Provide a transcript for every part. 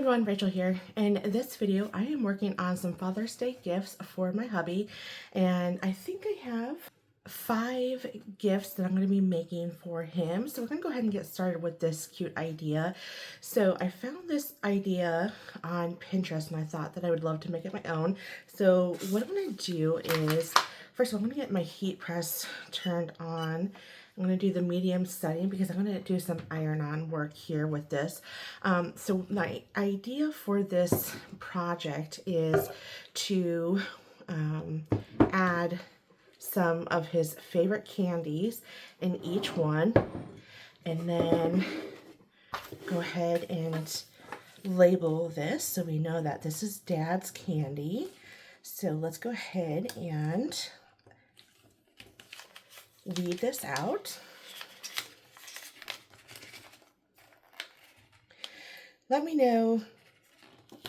everyone, Rachel here. In this video, I am working on some Father's Day gifts for my hubby, and I think I have 5 gifts that I'm going to be making for him. So we're going to go ahead and get started with this cute idea. So I found this idea on Pinterest, and I thought that I would love to make it my own. So what I'm going to do is, first of all, I'm going to get my heat press turned on. I'm going to do the medium setting because I'm going to do some iron-on work here with this. So my idea for this project is to add some of his favorite candies in each one, and then go ahead and label this so we know that this is Dad's candy. So let's go ahead and weed this out. Let me know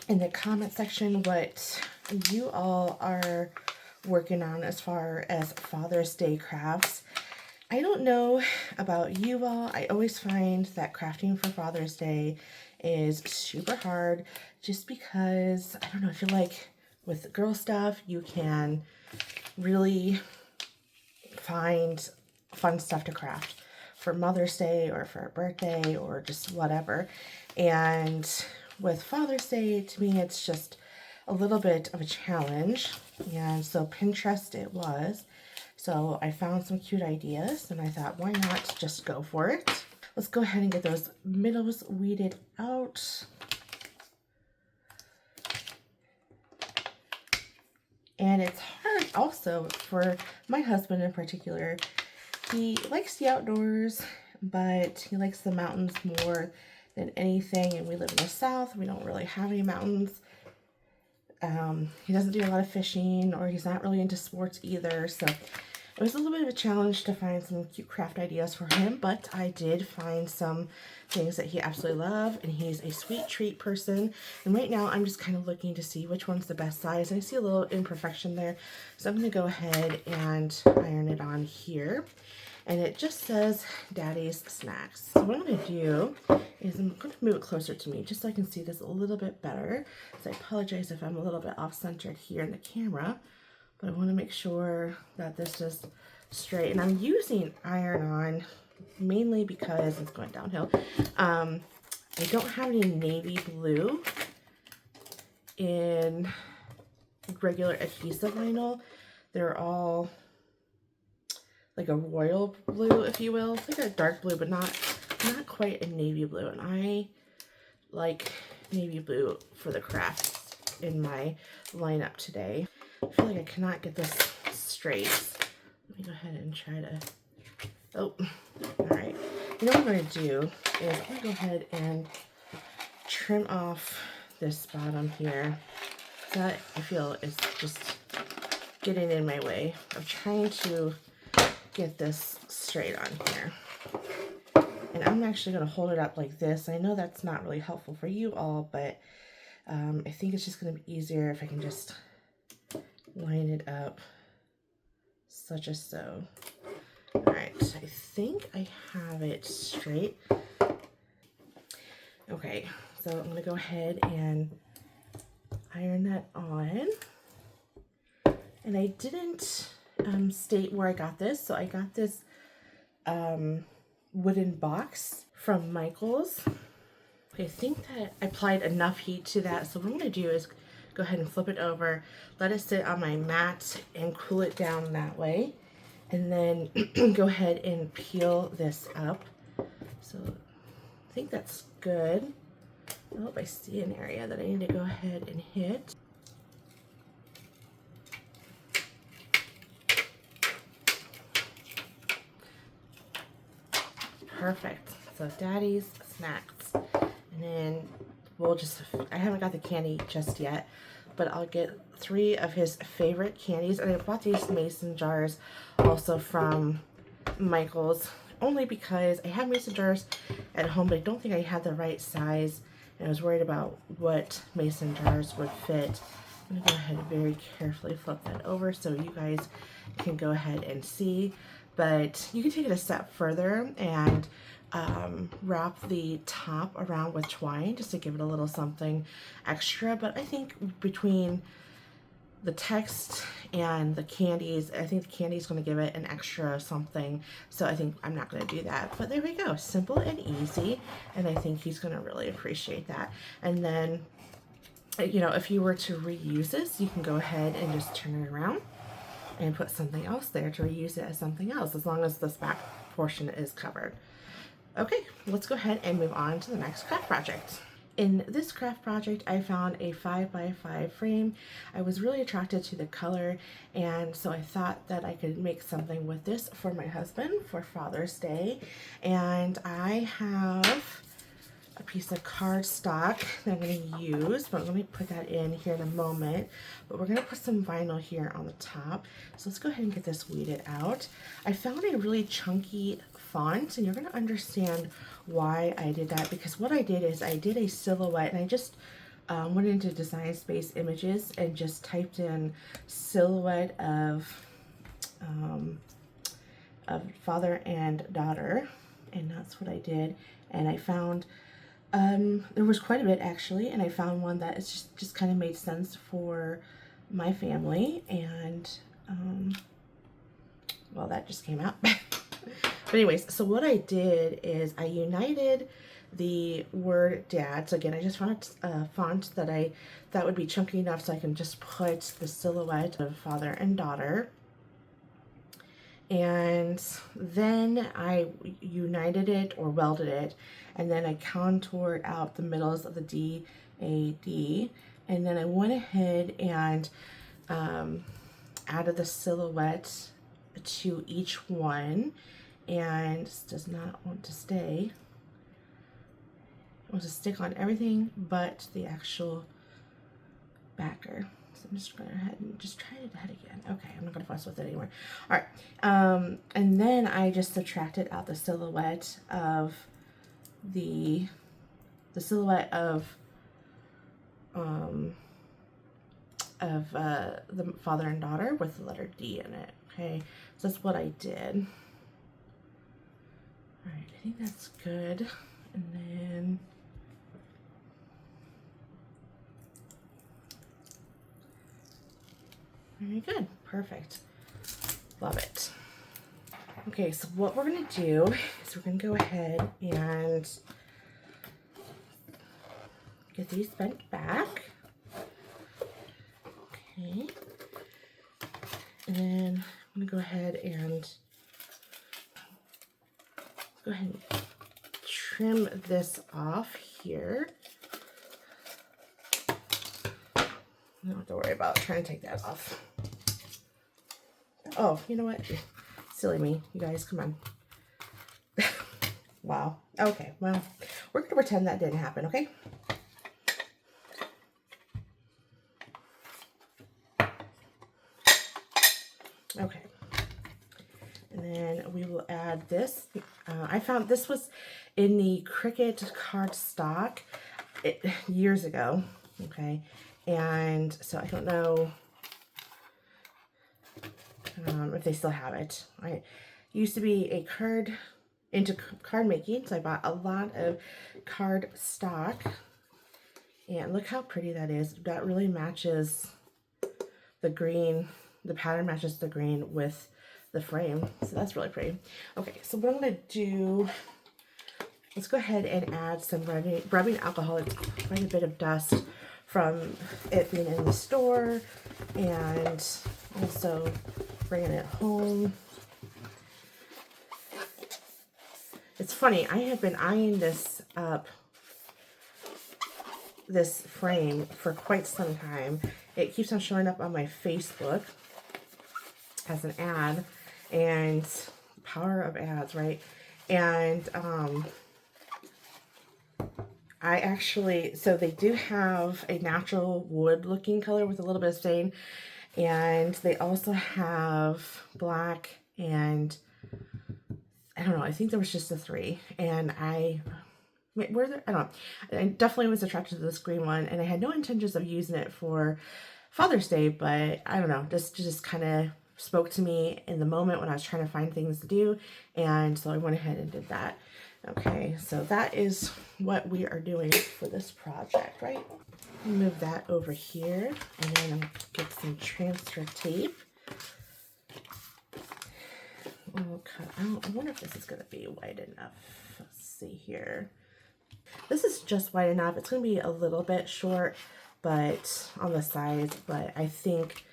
in the comment section what you all are working on as far as Father's Day crafts. I don't know about you all. I always find that crafting for Father's Day is super hard just because, I don't know, I feel like with girl stuff you can really find fun stuff to craft for Mother's Day or for a birthday or just whatever. And with Father's Day, to me, it's just a little bit of a challenge. And so Pinterest it was. So I found some cute ideas and I thought, why not just go for it? Let's go ahead and get those middles weeded out. And it's hard also for my husband in particular. He likes the outdoors, but he likes the mountains more than anything. And we live in the South. We don't really have any mountains. He doesn't do a lot of fishing, or he's not really into sports either. So it was a little bit of a challenge to find some cute craft ideas for him, but I did find some things that he absolutely loves, and he's a sweet treat person. And right now I'm just kind of looking to see which one's the best size. And I see a little imperfection there, so I'm going to go ahead and iron it on here. And it just says Daddy's Snacks. So what I'm going to do is I'm going to move it closer to me just so I can see this a little bit better. So I apologize if I'm a little bit off-centered here in the camera, but I want to make sure that this is straight. And I'm using iron-on mainly because it's going downhill. I don't have any navy blue in regular adhesive vinyl. They're all like a royal blue, if you will. It's like a dark blue, but not quite a navy blue. And I like navy blue for the crafts in my lineup today. I feel like I cannot get this straight. Let me go ahead and try to, oh, all right. You know what I'm going to do is I'm going to go ahead and trim off this bottom here. That I feel is just getting in my way of trying to get this straight on here. And I'm actually going to hold it up like this. I know that's not really helpful for you all, but I think it's just going to be easier if I can just line it up such as so. All right, I think I have it straight. Okay, so I'm going to go ahead and iron that on. And I didn't state where I got this. So I got this wooden box from Michael's. I think that I applied enough heat to that. So what I'm going to do is go ahead and flip it over, let it sit on my mat and cool it down that way. And then go ahead and peel this up. So I think that's good. I hope I see an area that I need to go ahead and hit. Perfect. So Daddy's Snacks. And then we'll just, I haven't got the candy just yet, but I'll get 3 of his favorite candies. And I bought these mason jars also from Michael's, only because I have mason jars at home, but I don't think I had the right size. And I was worried about what mason jars would fit. I'm going to go ahead and very carefully flip that over so you guys can go ahead and see. But you can take it a step further and wrap the top around with twine just to give it a little something extra. But I think between the text and the candies, I think the candy is going to give it an extra something. So I think I'm not going to do that. But there we go. Simple and easy. And I think he's going to really appreciate that. And then, you know, if you were to reuse this, you can go ahead and just turn it around and put something else there to reuse it as something else, as long as this back portion is covered. Okay, let's go ahead and move on to the next craft project. In this craft project, I found a 5x5 frame. I was really attracted to the color, and so I thought that I could make something with this for my husband for Father's Day. And I have a piece of cardstock that I'm going to use, but let me put that in here in a moment. But we're going to put some vinyl here on the top. So let's go ahead and get this weeded out. I found a really chunky font, and you're going to understand why I did that, because what I did is I did a silhouette, and I just went into Design Space Images and just typed in silhouette of father and daughter, and that's what I did. And I found there was quite a bit actually, and I found one that is just kind of made sense for my family, and well, that just came out. But anyways, so what I did is I united the word dad. So again, I just found a font that I thought would be chunky enough so I can just put the silhouette of father and daughter. And then I united it or welded it, and then I contoured out the middles of the D, A, D, and then I went ahead and added the silhouette to each one, and this does not want to stay. It wants to stick on everything but the actual backer. So I'm just going to go ahead and just try that again. Okay, I'm not going to fuss with it anymore. All right, and then I just subtracted out the silhouette of the silhouette of the father and daughter with the letter D in it. Okay, so that's what I did. All right, I think that's good. And then very good, perfect, love it. Okay, so what we're gonna do is we're gonna go ahead and get these bent back. Okay, and then I'm gonna go ahead and trim this off here. I don't have to worry about trying to take that off. Oh, you know what? Silly me, you guys, come on. Wow. Okay, well, we're gonna pretend that didn't happen, okay? Okay. And then we will add this. I found this was in the Cricut cardstock years ago, okay? And so I don't know if they still have it. I used to be into card making, so I bought a lot of card stock, and look how pretty that is. That really matches the green. The pattern matches the green with the frame, so that's really pretty. Okay, so what I'm gonna do, let's go ahead and add some rubbing alcohol. It's quite a bit of dust from it being in the store, and also bringing it home. It's funny, I have been eyeing this frame for quite some time. It keeps on showing up on my Facebook as an ad, and power of ads, right? And I actually, so they do have a natural wood looking color with a little bit of stain, and they also have black, and I don't know, I think there was just the three, and I don't know, I definitely was attracted to this green one, and I had no intentions of using it for Father's Day, but I don't know, just kind of spoke to me in the moment when I was trying to find things to do, and so I went ahead and did that. Okay, so that is what we are doing for this project, right? Move that over here, and then I'll get some transfer tape. Okay, I wonder if this is going to be wide enough. Let's see here. This is just wide enough. It's going to be a little bit short, but on the sides, but I think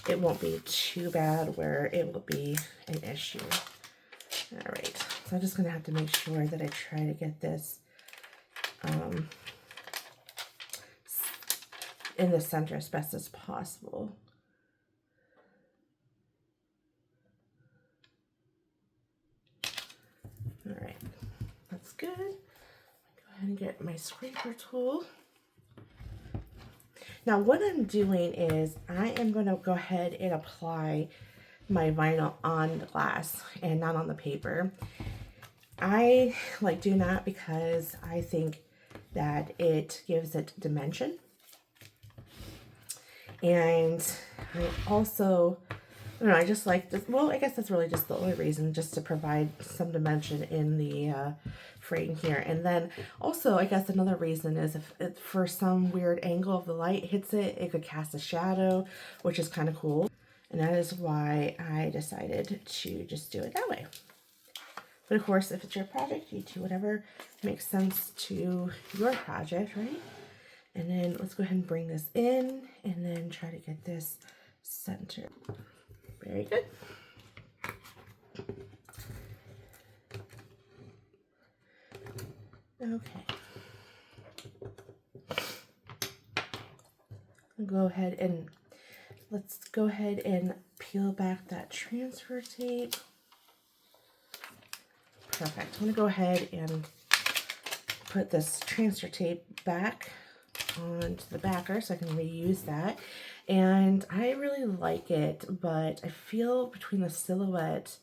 it won't be too bad where it will be an issue. All right, so I'm just going to have to make sure that I try to get this in the center as best as possible. All right, that's good. Go ahead and get my scraper tool. Now what I'm doing is I am going to go ahead and apply my vinyl on the glass and not on the paper. I like doing that because I think that it gives it dimension. And I also, I don't know, I just like this. Well, I guess that's really just the only reason, just to provide some dimension in the frame here. And then also, I guess another reason is if it, for some weird angle of the light hits it, it could cast a shadow, which is kind of cool. And that is why I decided to just do it that way. But of course, if it's your project, you do whatever makes sense to your project, right? And then let's go ahead and bring this in and then try to get this centered. Very good. Okay. Go ahead and let's go ahead and peel back that transfer tape. Perfect. I'm going to go ahead and put this transfer tape back onto the backer so I can reuse that. And I really like it, but I feel between the silhouette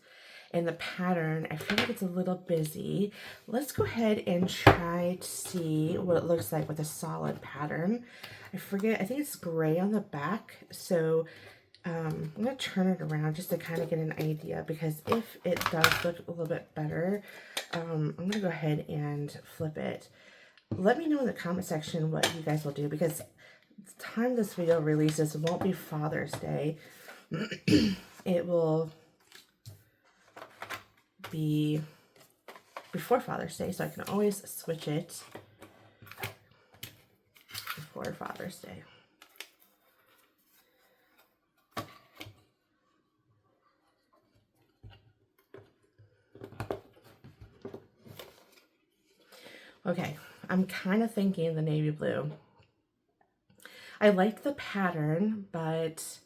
and the pattern, I feel like it's a little busy. Let's go ahead and try to see what it looks like with a solid pattern. I forget, I think it's gray on the back, so I'm going to turn it around just to kind of get an idea, because if it does look a little bit better, I'm going to go ahead and flip it. Let me know in the comment section what you guys will do, because the time this video releases, it won't be Father's Day. It will be before Father's Day, so I can always switch it before Father's Day. Okay, I'm kind of thinking the navy blue. I like the pattern, but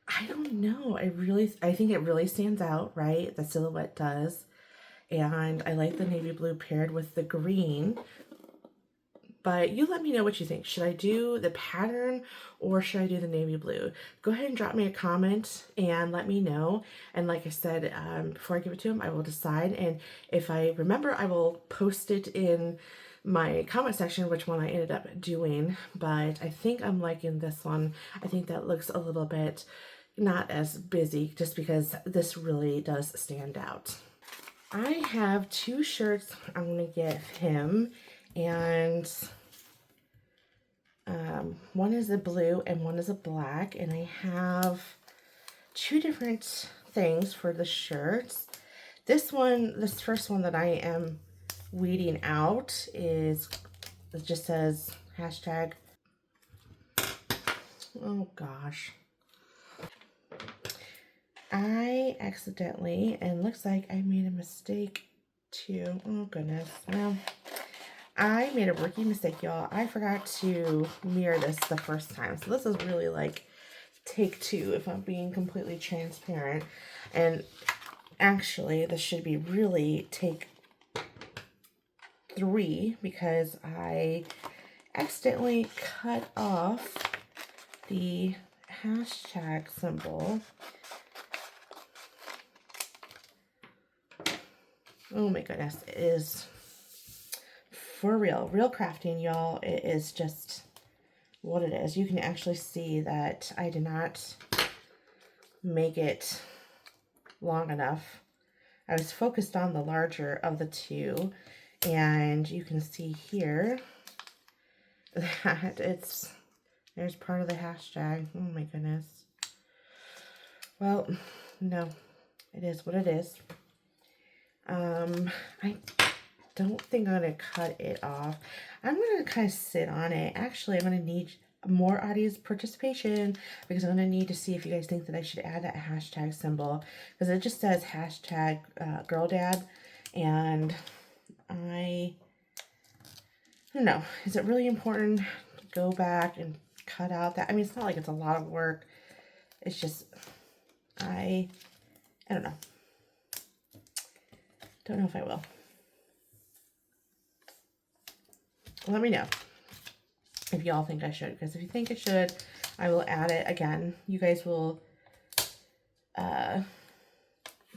I don't know. I think it really stands out, right? The silhouette does. And I like the navy blue paired with the green. But you let me know what you think. Should I do the pattern or should I do the navy blue? Go ahead and drop me a comment and let me know. And like I said, before I give it to him, I will decide. And if I remember, I will post it in my comment section which one I ended up doing. But I think I'm liking this one. I think that looks a little bit not as busy, just because this really does stand out. I have two shirts I'm going to give him. And one is a blue and one is a black, and I have two different things for the shirts. This first one that I am weeding out is, it just says hashtag, oh gosh, I accidentally, and looks like I made a mistake too, oh goodness, well, I made a rookie mistake, y'all. I forgot to mirror this the first time. So this is really like take two, if I'm being completely transparent. And actually, this should be really take three, because I accidentally cut off the hashtag symbol. Oh my goodness, it is for real crafting, y'all. It is just what it is. You can actually see that I did not make it long enough. I was focused on the larger of the two, and you can see here that there's part of the hashtag. Oh my goodness. Well, no, it is what it is. I don't think I'm going to cut it off. I'm going to kind of sit on it. Actually, I'm going to need more audience participation because I'm going to need to see if you guys think that I should add that hashtag symbol, because it just says hashtag girl dad, and I don't know. Is it really important to go back and cut out that? I mean, it's not like it's a lot of work. It's just, I don't know. Don't know if I will. Let me know if y'all think I should, because if you think I should, I will add it again. You guys will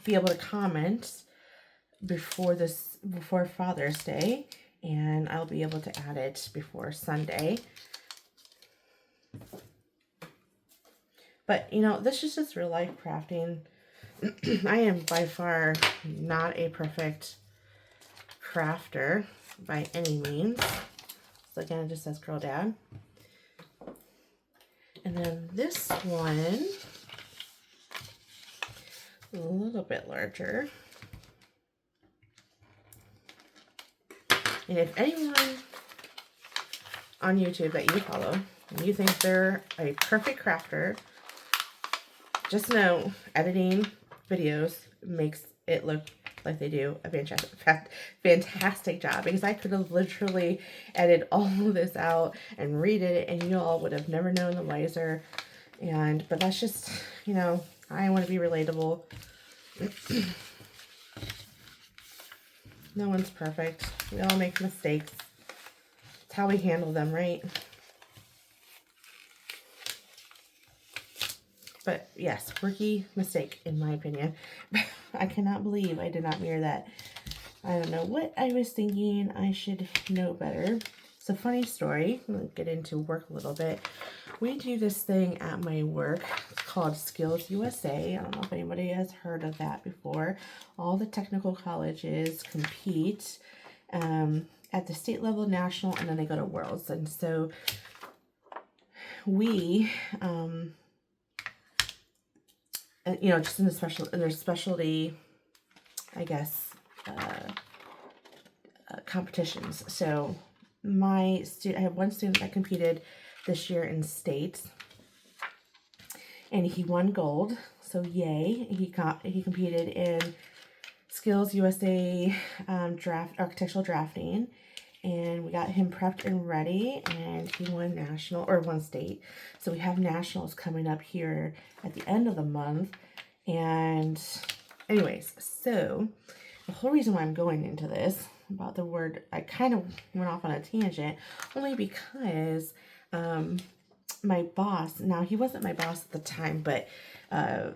be able to comment before Father's Day, and I'll be able to add it before Sunday. But, you know, this is just real life crafting. I am by far not a perfect crafter by any means. So again, it just says girl dad. And then this one, a little bit larger. And if anyone on YouTube that you follow and you think they're a perfect crafter, just know editing videos makes it look like they do a fantastic job, because I could have literally edited all of this out and read it and you all would have never known the wiser. But that's just, you know, I want to be relatable. No one's perfect. We all make mistakes. It's how we handle them, right? But yes, rookie mistake in my opinion. I cannot believe I did not mirror that. I don't know what I was thinking. I should know better. It's a funny story. I'll get into work a little bit. We do this thing at my work. It's called Skills USA. I don't know if anybody has heard of that before. All the technical colleges compete at the state level, national, and then they go to worlds. And so we you know, just in their specialty, I guess, competitions. So I have one student that competed this year in states, and he won gold. So yay! He competed in Skills USA architectural drafting, and we got him prepped and ready, and he won won state. So we have nationals coming up here at the end of the month. And anyways, so the whole reason why I'm going into this about the word, I kind of went off on a tangent, only because my boss, now he wasn't my boss at the time, but a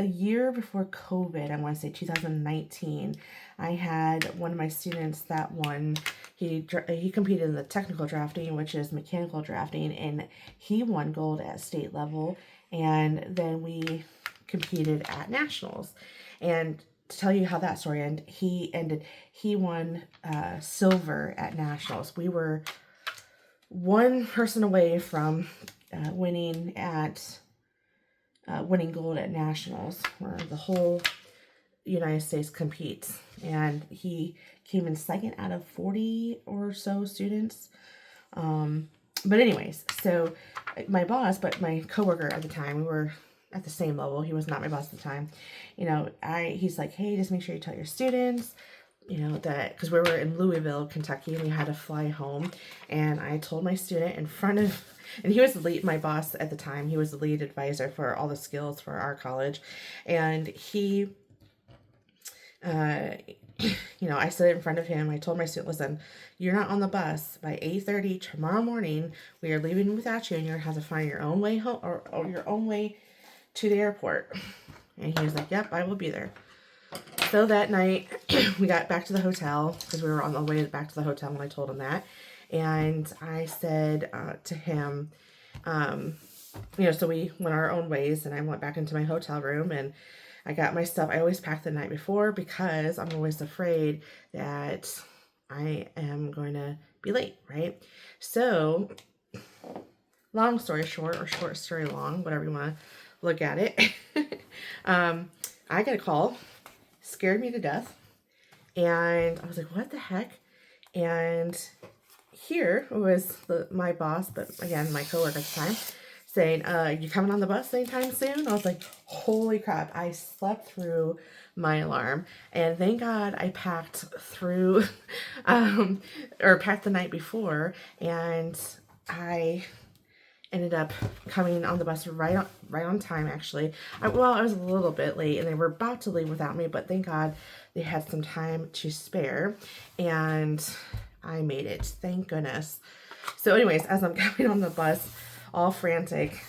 year before COVID, I want to say 2019, I had one of my students that won. He competed in the technical drafting, which is mechanical drafting, and he won gold at state level. And then we competed at nationals. And to tell you how that story ended, he won silver at nationals. We were one person away from winning gold at nationals, where the whole United States competes. And he came in second out of 40 or so students. But anyways, so my coworker at the time, we were at the same level. He was not my boss at the time. You know, he's like, hey, just make sure you tell your students, you know, that, because we were in Louisville, Kentucky, and we had to fly home. And I told my student in front of, and he was my boss at the time. He was the lead advisor for all the skills for our college. And he, you know, I stood in front of him. I told my student, listen, you're not on the bus by 8:30 tomorrow morning. We are leaving without you, and you're going to have to find your own way home, or your own way to the airport. And he was like, yep, I will be there. So that night, we got back to the hotel, because we were on the way back to the hotel when I told him that. And I said to him, you know, so we went our own ways, and I went back into my hotel room, and I got my stuff. I always pack the night before because I'm always afraid that I am going to be late, right? So, long story short, or short story long, whatever you want to look at it. I got a call, scared me to death, and I was like, what the heck? And here was my boss, but again, my coworker at the time, saying, you coming on the bus anytime soon? I was like, holy crap, I slept through my alarm. And thank God I packed through, or packed the night before, and I ended up coming on the bus right on time, actually. I was a little bit late, and they were about to leave without me, but thank God they had some time to spare, and I made it. Thank goodness. So anyways, as I'm coming on the bus, all frantic,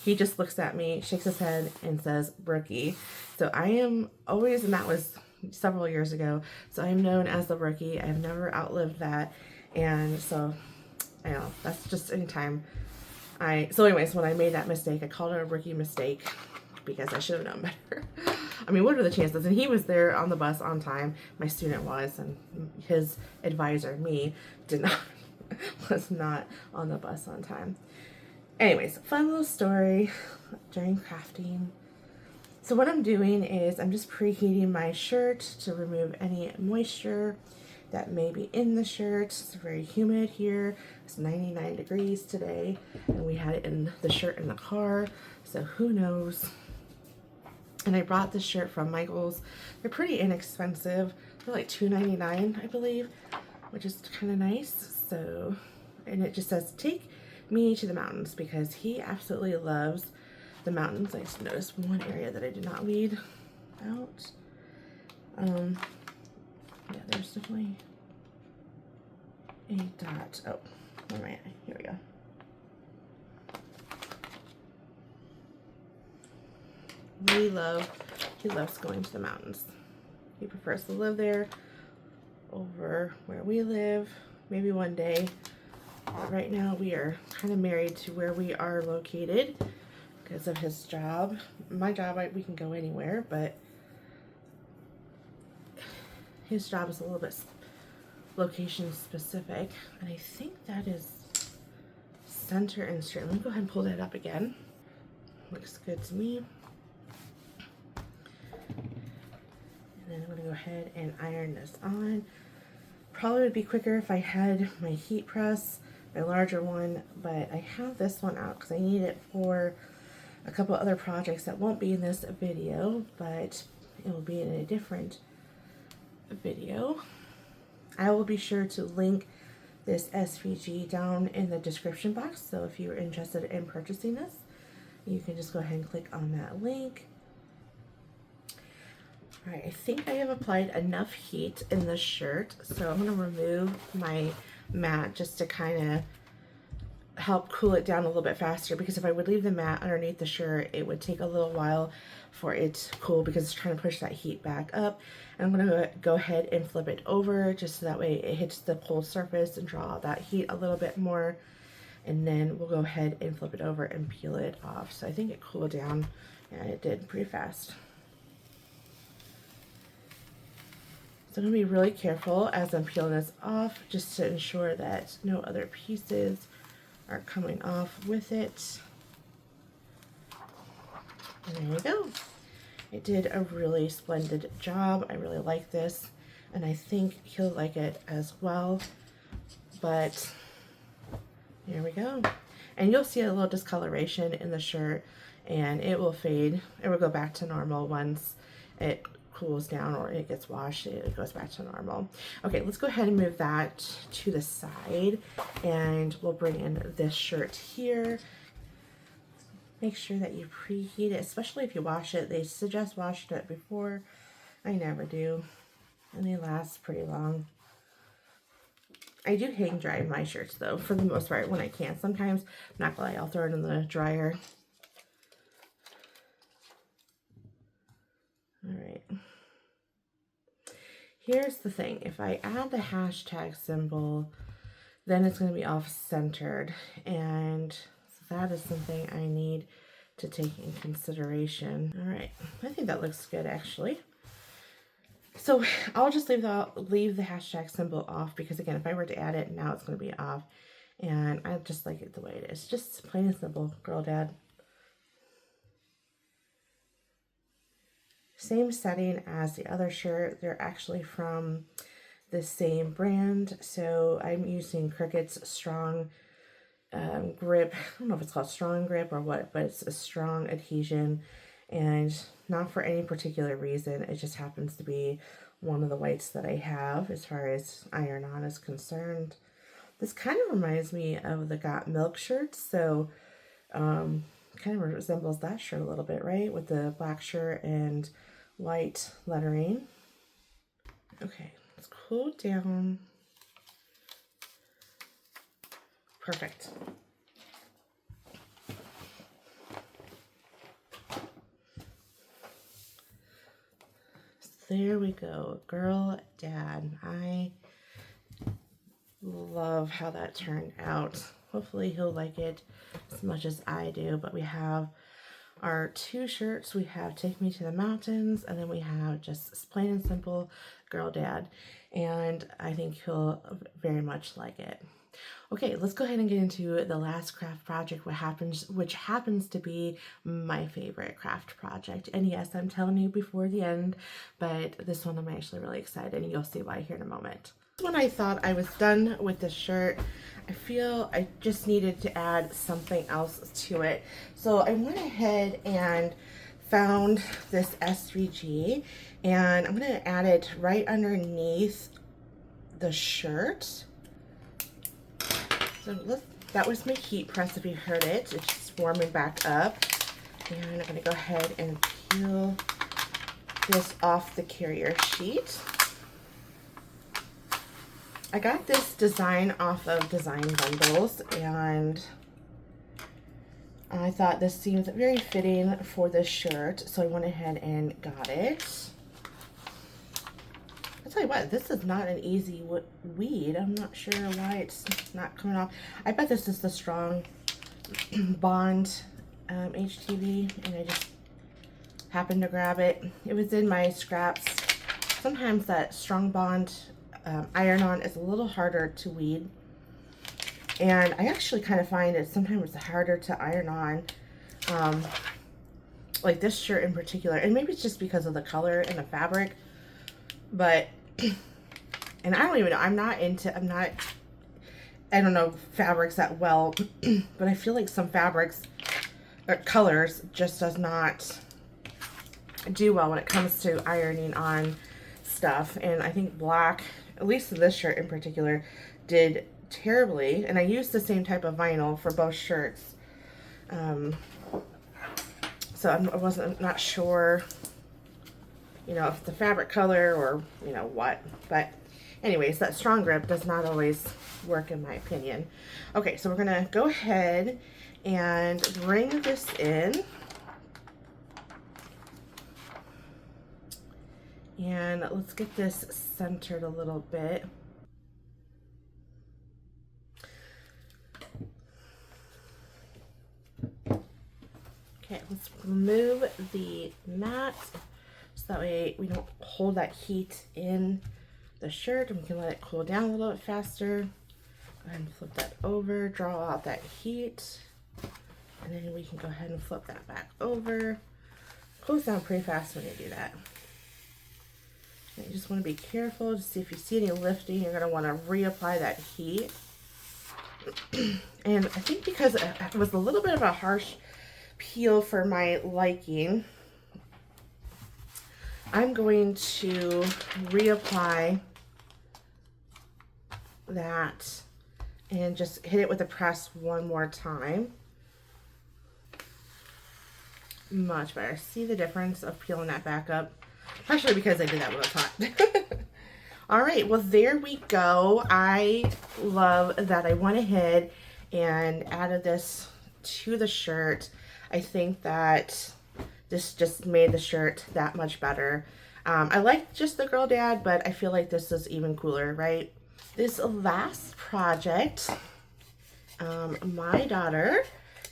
he just looks at me, shakes his head, and says, rookie. So I am always, and that was several years ago, so I'm known as the rookie. I've never outlived that, and so, I know, that's just anytime so anyways, when I made that mistake, I called it a rookie mistake because I should have known better. I mean, what are the chances? And he was there on the bus on time. My student was, and his advisor, me, was not on the bus on time. Anyways, fun little story during crafting. So what I'm doing is I'm just preheating my shirt to remove any moisture that may be in the shirt. It's very humid here. It's 99 degrees today, and we had it in the shirt in the car, so who knows. And I brought this shirt from Michael's. They're pretty inexpensive. They're like $2.99, I believe, which is kind of nice. So, and it just says, take me to the mountains, because he absolutely loves the mountains. I just noticed one area that I did not weed out. Yeah, there's definitely a dot. Oh, where am I at? Here we go. He loves going to the mountains. He prefers to live there over where we live. Maybe one day. But right now we are kind of married to where we are located because of his job. My job, we can go anywhere, but his job is a little bit location specific, and I think that is center and straight. Let me go ahead and pull that up again. Looks good to me. And then I'm going to go ahead and iron this on. Probably would be quicker if I had my heat press, my larger one, but I have this one out because I need it for a couple other projects that won't be in this video, but it will be in a different video. I will be sure to link this SVG down in the description box, so if you're interested in purchasing this, you can just go ahead and click on that link. Alright, I think I have applied enough heat in this shirt, so I'm going to remove my mat just to kind of help cool it down a little bit faster, because if I would leave the mat underneath the shirt, it would take a little while for it to cool because it's trying to push that heat back up. And I'm going to go ahead and flip it over just so that way it hits the cold surface and draw out that heat a little bit more. And then we'll go ahead and flip it over and peel it off. So I think it cooled down, and it did pretty fast. So I'm going to be really careful as I'm peeling this off, just to ensure that no other pieces are coming off with it. And there we go. It did a really splendid job. I really like this, and I think he'll like it as well. But here we go. And you'll see a little discoloration in the shirt, and it will fade. It will go back to normal once it cools down or it gets washed. It goes back to normal. Okay, let's go ahead and move that to the side, and we'll bring in this shirt here. Make sure that you preheat it, especially if you wash it. They suggest washing it before. I never do, and they last pretty long. I do hang dry my shirts though, for the most part, when I can. Sometimes, I'm not gonna lie, I'll throw it in the dryer. Alright. Here's the thing. If I add the hashtag symbol, then it's going to be off-centered. And that is something I need to take in consideration. All right, I think that looks good actually. So I'll just leave the hashtag symbol off, because again, if I were to add it now, it's going to be off. And I just like it the way it is. Just plain and simple, girl dad. Same setting as the other shirt. They're actually from the same brand. So I'm using Cricut's strong grip. I don't know if it's called strong grip or what, but it's a strong adhesion, and not for any particular reason. It just happens to be one of the whites that I have as far as iron-on is concerned. This kind of reminds me of the Got Milk shirts, so kind of resembles that shirt a little bit, right? With the black shirt and white lettering. Okay, let's cool down. Perfect. There we go, girl dad. I love how that turned out. Hopefully he'll like it as much as I do. But we have our two shirts. We have Take Me to the Mountains, and then we have just plain and simple girl dad. And I think he'll very much like it. Okay, let's go ahead and get into the last craft project, which happens to be my favorite craft project. And yes, I'm telling you before the end, but this one I'm actually really excited, and you'll see why here in a moment. When I thought I was done with this shirt, I feel I just needed to add something else to it. So I went ahead and found this SVG, and I'm going to add it right underneath the shirt. So that was my heat press, if you heard it. It's just warming back up. And I'm going to go ahead and peel this off the carrier sheet. I got this design off of Design Bundles, and I thought this seemed very fitting for this shirt, so I went ahead and got it. I'll tell you what, this is not an easy weed. I'm not sure why it's not coming off. I bet this is the Strong Bond HTV, and I just happened to grab it. It was in my scraps. Sometimes that Strong Bond iron-on is a little harder to weed, and I actually kind of find it sometimes harder to iron on, like this shirt in particular, and maybe it's just because of the color and the fabric, but and I don't even know, I don't know fabrics that well, but I feel like some fabrics or colors just does not do well when it comes to ironing on stuff. And I think black, at least this shirt in particular, did terribly. And I used the same type of vinyl for both shirts, so I'm not sure, you know, if the fabric color or, you know, what. But anyways, that strong grip does not always work in my opinion. Okay, so we're gonna go ahead and bring this in. And let's get this centered a little bit. Okay, let's remove the mat so that way we don't hold that heat in the shirt, and we can let it cool down a little bit faster. Go ahead and flip that over, draw out that heat, and then we can go ahead and flip that back over. Cools down pretty fast when you do that. And you just want to be careful to see if you see any lifting. You're going to want to reapply that heat. And I think because it was a little bit of a harsh peel for my liking, I'm going to reapply that and just hit it with a press one more time. Much better. See the difference of peeling that back up? Partially because I did that when I was hot. All right, well, there we go. I love that I went ahead and added this to the shirt. I think that this just made the shirt that much better. I like just the girl dad, but I feel like this is even cooler, right? This last project, my daughter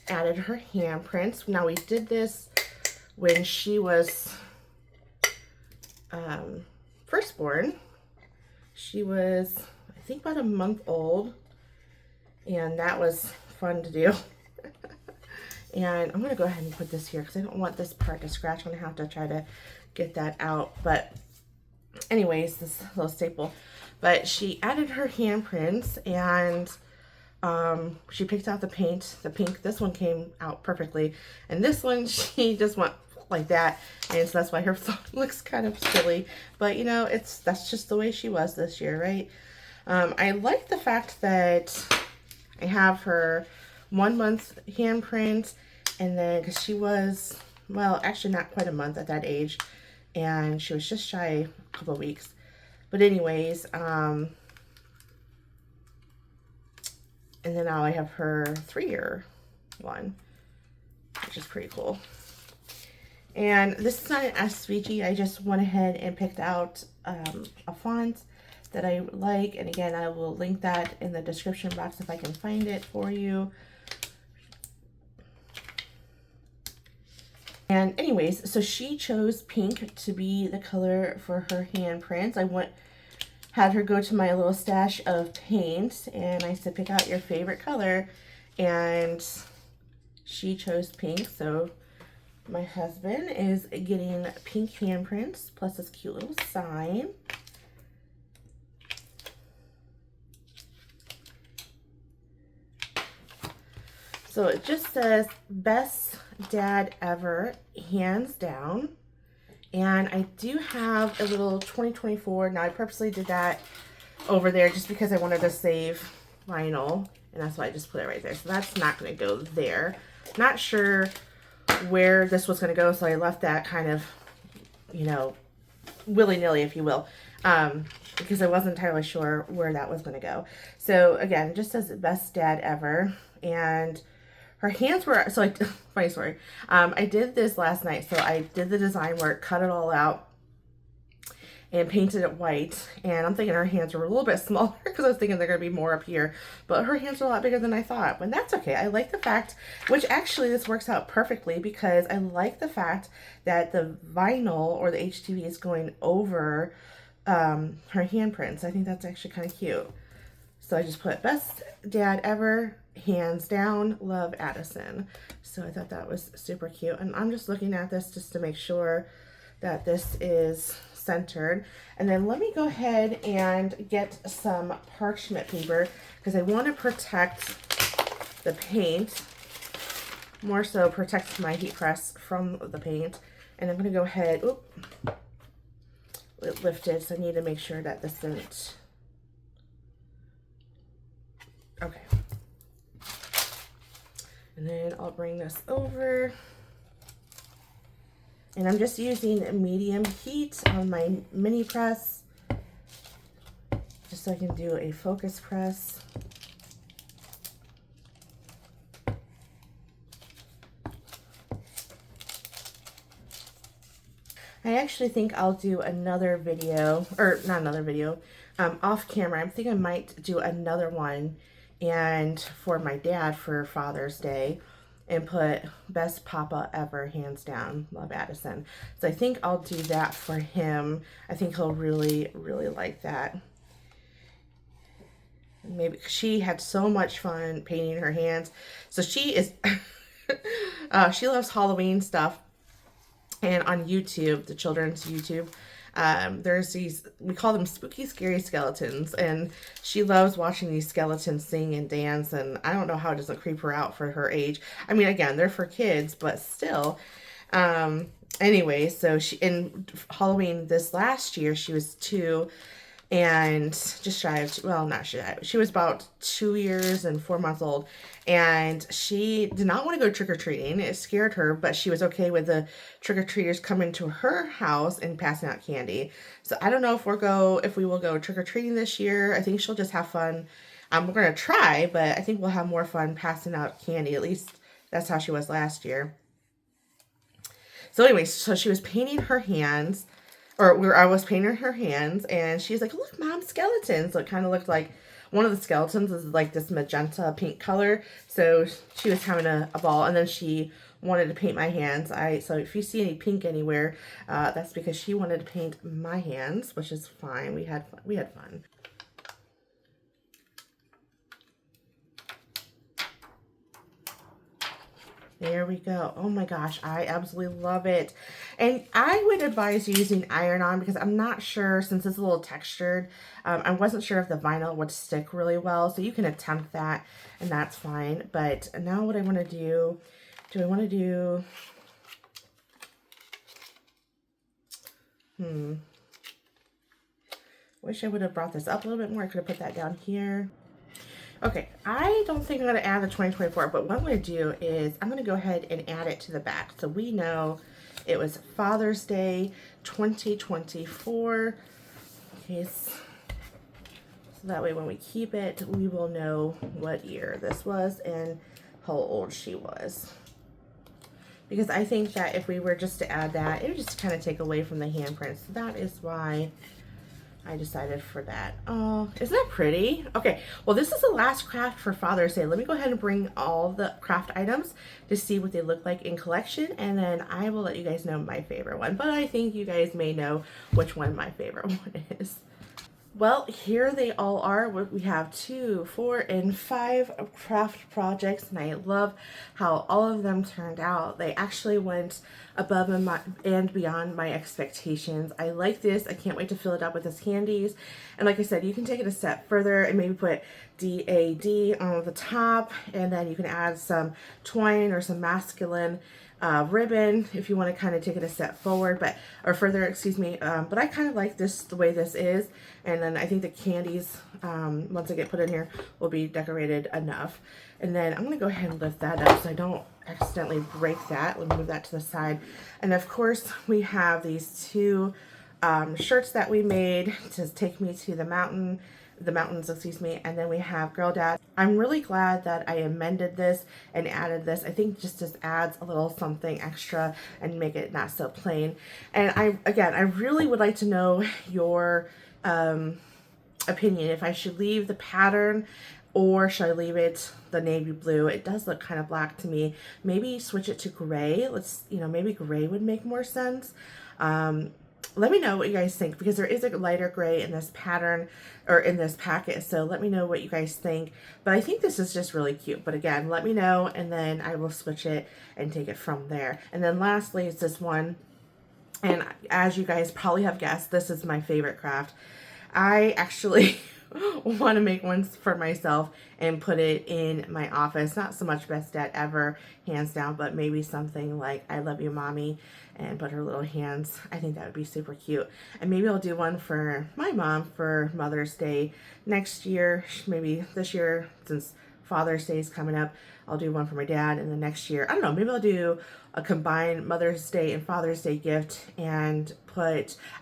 added her handprints. Now we did this when she was firstborn. She was, I think, about a month old, and that was fun to do. And I'm gonna go ahead and put this here because I don't want this part to scratch. I'm gonna have to try to get that out. But anyways, this little staple. But she added her handprints, and she picked out the paint, the pink. This one came out perfectly, and this one she just went like that, and so that's why her phone looks kind of silly. But you know, that's just the way she was this year, right? I like the fact that I have her 1 month handprint, and then because she was, well, actually not quite a month at that age, and she was just shy a couple of weeks. But anyways, and then now I have her 3-year one, which is pretty cool. And this is not an SVG. I just went ahead and picked out a font that I like. And again, I will link that in the description box if I can find it for you. And anyways, so she chose pink to be the color for her handprints. Had her go to my little stash of paint, and I said, pick out your favorite color. And she chose pink, so my husband is getting pink handprints plus this cute little sign. So it just says, best dad ever, hands down. And I do have a little 2024. Now I purposely did that over there just because I wanted to save vinyl. And that's why I just put it right there. So that's not going to go there. Not sure where this was going to go, so I left that kind of, you know, willy-nilly, if you will, because I wasn't entirely sure where that was going to go. So again, it just says best dad ever, and her hands were, so funny story, I did this last night. So I did the design work, cut it all out, and painted it white. And I'm thinking her hands were a little bit smaller because I was thinking they're going to be more up here. But her hands are a lot bigger than I thought. But that's okay. I like the fact, which actually this works out perfectly, because I like the fact that the vinyl or the HTV is going over her handprints. I think that's actually kind of cute. So I just put best dad ever, hands down, love, Addison. So I thought that was super cute. And I'm just looking at this just to make sure that this is centered. And then let me go ahead and get some parchment paper because I want to protect the paint, more so protect my heat press from the paint. And I'm going to go ahead, it lifted, so I need to make sure that this didn't, okay. And then I'll bring this over. And I'm just using medium heat on my mini press, just so I can do a focus press. I actually think I'll do another video, or not another video, off camera. I think I might do another one, and for my dad for Father's Day, and put best papa ever, hands down, love, Addison. So I think I'll do that for him. I think he'll really, really like that. Maybe she had so much fun painting her hands. So she is, she loves Halloween stuff. And on YouTube, the children's YouTube, there's these, we call them spooky, scary skeletons. And she loves watching these skeletons sing and dance. And I don't know how it doesn't creep her out for her age. I mean, again, they're for kids, but still. Anyway, so she, in Halloween this last year, she was 2 and just shy of, well, not shy, she was about 2 years and 4 months old. And she did not want to go trick-or-treating. It scared her, but she was okay with the trick-or-treaters coming to her house and passing out candy. So I don't know if we will go trick-or-treating this year. I think she'll just have fun. We're going to try, but I think we'll have more fun passing out candy. At least that's how she was last year. So anyways, so she was painting her hands. I was painting her hands, and she's like, "Look, Mom, skeletons." So it kind of looked like one of the skeletons is like this magenta pink color. So she was having a ball, and then she wanted to paint my hands. So if you see any pink anywhere, that's because she wanted to paint my hands, which is fine. We had fun. There we go. Oh my gosh, I absolutely love it. And I would advise using iron-on because I'm not sure, since it's a little textured, I wasn't sure if the vinyl would stick really well. So you can attempt that and that's fine. But now what I want to do I want to do, wish I would have brought this up a little bit more. I could have put that down here. Okay, I don't think I'm going to add the 2024, but what I'm going to do is I'm going to go ahead and add it to the back. So we know it was Father's Day 2024. Okay, so that way when we keep it, we will know what year this was and how old she was. Because I think that if we were just to add that, it would just kind of take away from the handprint. So that is why I decided for that. Oh, isn't that pretty? Okay, well, this is the last craft for Father's Day. Let me go ahead and bring all the craft items to see what they look like in collection, and then I will let you guys know my favorite one. But I think you guys may know which one my favorite one is. Well, here they all are. We have 2, 4, and 5 craft projects, and I love how all of them turned out. They actually went above and beyond my expectations. I like this. I can't wait to fill it up with these candies. And like I said, you can take it a step further and maybe put DAD on the top, and then you can add some twine or some masculine ribbon if you want to kind of take it a step forward, or further, excuse me. But I kind of like this the way this is, and then I think the candies, once they get put in here, will be decorated enough. And then I'm going to go ahead and lift that up so I don't accidentally break that. Let me move that to the side. And of course, we have these 2 shirts that we made to take me to the mountains, excuse me. And then we have Girl Dad. I'm really glad that I amended this and added this. I think just adds a little something extra and make it not so plain. And I really would like to know your opinion, if I should leave the pattern or should I leave it the navy blue. It does look kind of black to me. Maybe switch it to gray. Maybe gray would make more sense. Let me know what you guys think, because there is a lighter gray in this pattern or in this packet. So let me know what you guys think. But I think this is just really cute. But again, let me know, and then I will switch it and take it from there. And then lastly, it's this one. And as you guys probably have guessed, this is my favorite craft. I actually want to make one for myself and put it in my office. Not so much best dad ever, hands down, but maybe something like I love you, mommy, and put her little hands. I think that would be super cute. And maybe I'll do one for my mom for Mother's Day next year. Maybe this year, since Father's Day is coming up, I'll do one for my dad, and the next year, I don't know, maybe I'll do a combined Mother's Day and Father's Day gift and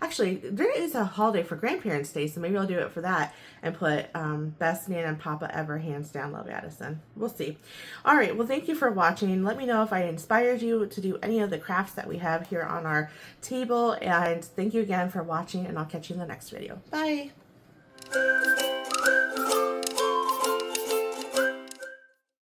actually, there is a holiday for Grandparents' Day, so maybe I'll do it for that and put best Nana and Papa ever, hands down, love Addison. We'll see. All right, well, thank you for watching. Let me know if I inspired you to do any of the crafts that we have here on our table, and thank you again for watching, and I'll catch you in the next video. Bye!